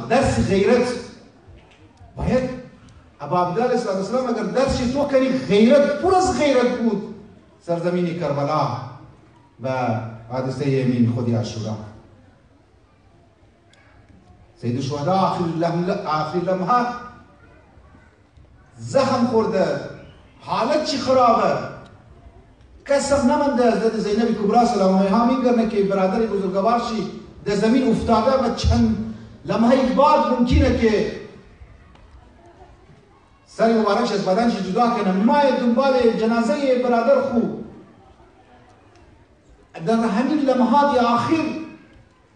درس غیرت باید ابا عبدالله علیه السلام اگر درس تو کنی غیرت پر از غیرت بود سرزمین کربلا و حادثه یمین خودی عاشورا سید الشهدا آخر لمحه زخم خورده حالت چی خرابه کسب نمانده حضرت زینب کبرا سلام علیها میگرنه که برادر بزرگوار شی در زمین افتاده و چند لمحه بعد ممکنه که سر مبارکش از بدنش جدا کنه مای دنبال جنازه برادر خو در همین لمحات آخر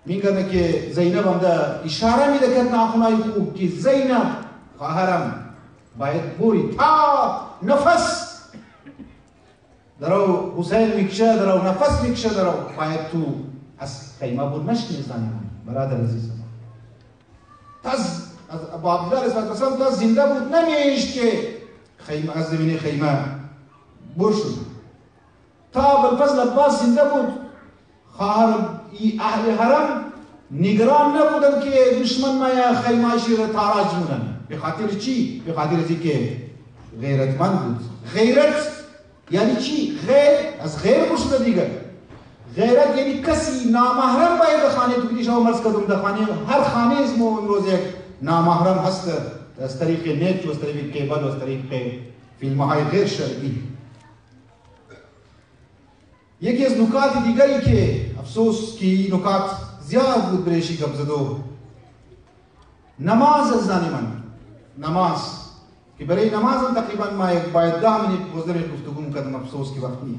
میگرنه که زینب هم ده اشاره میده که ناخونای خوب که زینب خواهرم باید بوری تا نفس درو حسین میکشه درو نفس میکشه درو باید تو از خیمه بود نشنی زنیم برادر عزیزم از ابو عبدالله علیه السلام تا زنده بود نمیشت که خیمه از زمین خیمه بر شد تا بالفضل عباس زنده بود خواهر اهل حرم نگران نبودن که دشمن ما خیمه‌شی را تاراج مونن به خاطر چی؟ به خاطر از که غیرتمند بود غیرت یعنی چی؟ غیر از غیر بشده دیگر غیرت یعنی کسی نامحرم باید خانه تو کدیش او مرز کدوم در خانه هر خانه اسمو امروز یک نامحرم هست از طریق نیت و از طریق کیبل و از طریق فیلم های غیر شرعی یکی از نکات دیگری که افسوس که نکات زیاد بود بریشی کبزدو نماز از زنی من نماز که برای نماز هم تقریبا ما باید 10 منیت بزرگ گفتگو مکدم افسوس کی وقت نیه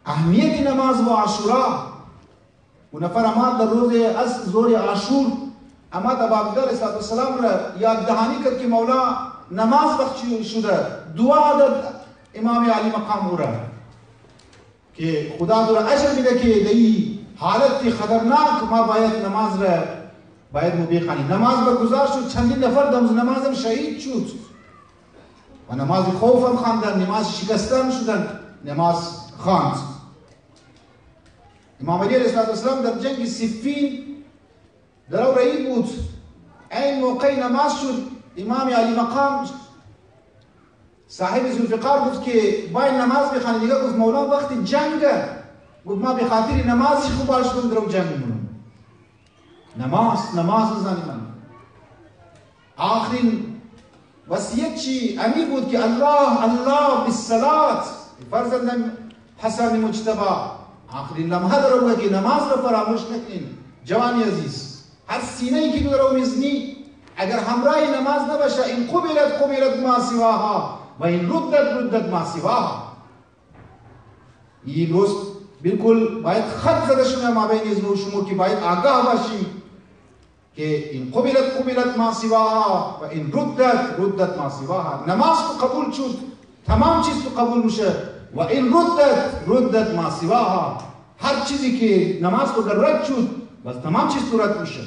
اهمیت نماز و عاشورا و نفر اماد در روز از زور عاشور اماد ابا عبدالله علیه السلام را یاد دهانی کرد که مولا نماز وقت شده دعا داد امام علی مقام او را که خدا تو را اجر میده که در این حالت خطرناک ما باید نماز را باید بخوانیم نماز برگزار شد چندین نفر در نمازم شهید شد و نماز خوف هم خواندن نماز شکستن شدن نماز خواند امام علی علیه السلام در جنگ صفین در او رئی بود این موقع نماز شد امام علی مقام صاحب ذوالفقار گفت که باید نماز بخوانی دیگه گفت مولا وقت جنگه گفت ما به خاطر نمازی خوب شدم در او جنگ مونم نماز زنی من آخرین وصیت چی امی بود که الله بالصلاه فرزندم حسن مجتبی آخرین لمحه در او که نماز را فراموش نکنین جوانی عزیز هر سینه ای که در او میزنی اگر همراه نماز نباشه این قبلت ما سواها و این ردت ما سواها این روز بالکل باید خط زده شما ما بین از شما که باید آگاه باشیم که این قبلت ما سواها و این ردت ما سواها نماز تو قبول شد تمام چیز تو قبول میشه و این ردت ما سواها هر چیزی که نماز تو رد شد بس تمام چیز تو رد میشه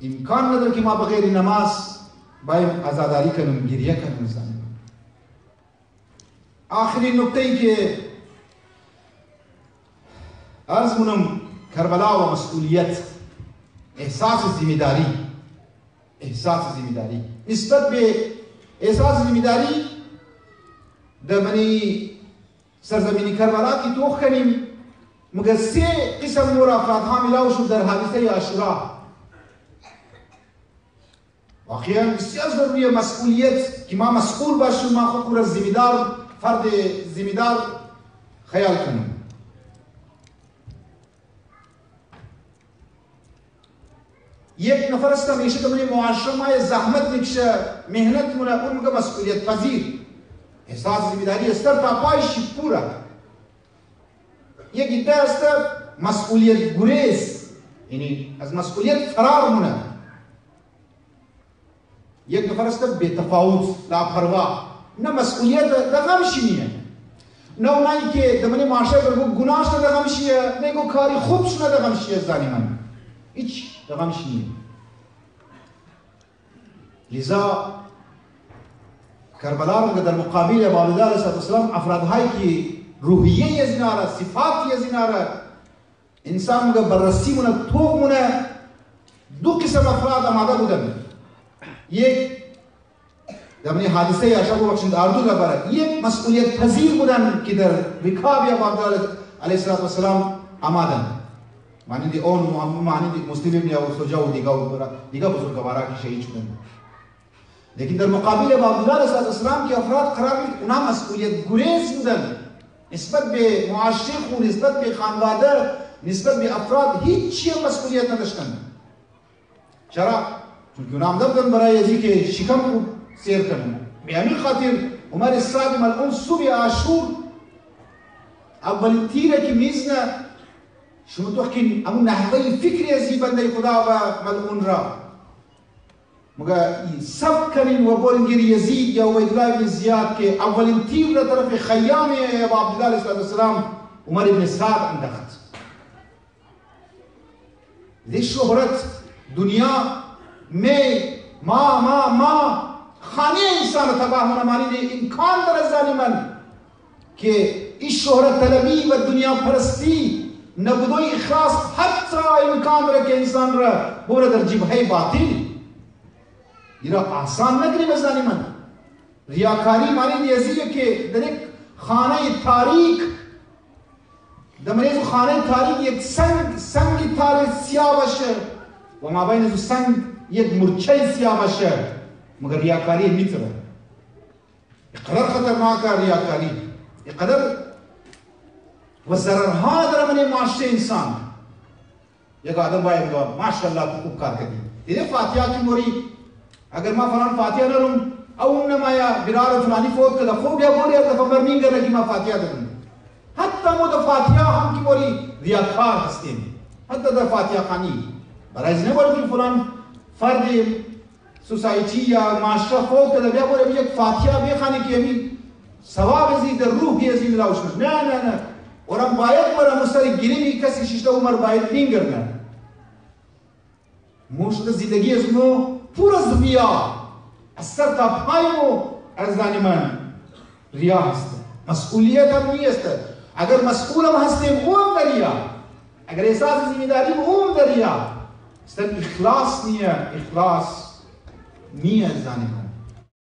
امکان نداره که ما بغیر نماز باید عزاداری کنیم گریه کنیم آخرین نکته ای که عرض کنم کربلا و مسئولیت احساس ذمہداری نسبت به احساس ذمہداری در منی سرزمین کربلا کی توخ کنیم مگر 3 قسم نور افراد ها ملاو شد در حادثه عاشورا واقعا بسیار ضروری مسئولیت که ما مسئول باشیم ما خود را فرد ذمہدار خیال کنیم یک نفر است همیشه که من معاشره ما زحمت میکشه مهنت مونه اون میگه مسئولیت پذیر احساس ذمہداری است تا پایش پورا یک ایده است مسئولیت گریز یعنی از مسئولیت فرار مونه یک نفر است بی تفاوت لاپروا نه مسئولیت دغمشینیه نه اونایی که دمنی معاشره برگو گناهش دغمشیه نگو کاری خوبش دغمشیه زنی من هیچ دغمشینیه لذا کربلا رو در مقابل ابا عبدالله علیه السلام افرادهایی که روحیه از اینا را صفاتی از اینا را انسان بررسی مونه توق مونه قسم افراد آماده بودن. یک زمانی حادثه اشعه بخشند اردو لباره یک مسئولیت پذیر بودن که در رکاب ابوعبدالله علیه السلام آمدن. مانند اون مانند مسلم ابن سوجا و دیگر بزرگوارا که شهید شدند. لیکن در مقابل ابوعبدالله علیه السلام که افراد قرار بود اونها مسئولیت گریز بودن نسبت به معاشره و نسبت به خانواده نسبت به افراد هیچ مسئولیت نداشتند. چرا؟ چون اونها آمده بودن برای ازی که شکم خوب سیر کنند. به همین خاطر عمر صادق ملعون صبح عاشور اولین تیره که میزنه شما تو که همون نحوه فکری ازی بنده خدا و ملعون را مگه سب کنین و برین گیر یزید یا عبیدالله بن زیاد که اولین تیر را طرف خیام ابوعبدالله علیه السلام عمر بن سعد انداخت. دی شهرت دنیا میں ما خانه انسان تباه منمانی امکان در ظالمان که این شهرت طلبی و دنیا پرستی نبود و اخلاص حتی امکان داره که انسان را بوره در جبهه باطل یہ آسان نگری به ظالمان. ریاکاری مانی دیزیه که در یک خانه تاریک در مریض خانه تاریک یک سنگ تاریک سیاه باشه و مابین از سنگ یک مرچه سیاه باشه مگر ریاکاری میتره. اقدر خطرناک ریاکاری اقدر و ضررها در من معاشره انسان. یک آدم باید بگه ماشاءالله خوب کار کردی. دیده فاتحه کی موری اگر ما فلان فاتحه نرم او نمایا برار فلانی فوت کرده خوب یا بولی از دفعه برمین کرده که ما فاتحه دارم. حتی ما در فاتحه هم کی موری ریاکار هستیم. حتی در فاتحه خانی برای از نبولی که فلان فرد سوسایتی یا معاشره فوت کرده بیا بولی یک فاتحه بخانی که همین ثواب ازی در روح ازی ملاوش نه نه نه اورم باید مرا مستری گیری کسی شیشته عمر باید بینگرنه. موشد زندگی از مو پر از ریا از سر تا پایمو از ظالمان ریا هست. مسئولیت هم نیست. اگر مسئول هم هستیم اون در ریا اگر احساس ذمہداری اون در ریا است. اخلاص نیه ظالمان.